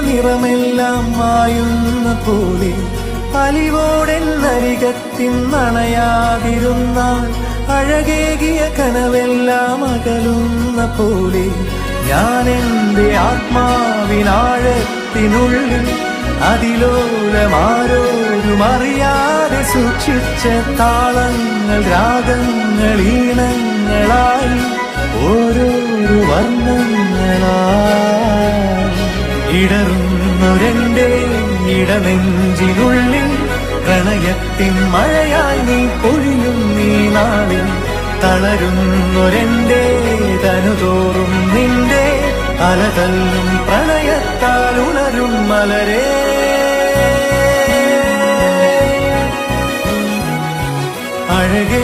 നിറമെല്ലാം മായുന്ന പോലെ അലിവോടെന്നരികത്തിന്നണയാതിരുന്നാൽ അഴകേകിയ കനവെല്ലാം അകലുന്ന പോലെ ഞാൻ എൻ്റെ ആത്മാവിനാഴത്തിനുള്ളിൽ അതിലോലമാരോരും അറിയാതെ സൂക്ഷിച്ച താളങ്ങൾ രാഗങ്ങൾ ഈണങ്ങളായി ഓരോരോ വർണ്ണങ്ങളായി ഇടറുന്നൊരെൻ്റെ ഇടനെഞ്ചിനുള്ളിൽ പ്രണയത്തിൻ മഴയായി നീ പൊഴിയും നീ നാളിൽ തളരുന്നൊരെൻ്റെ തനുതോറും നിന്റെ അലതല്ലും പ്രണയത്താൽ ഉണരും മലരേ അഴകേ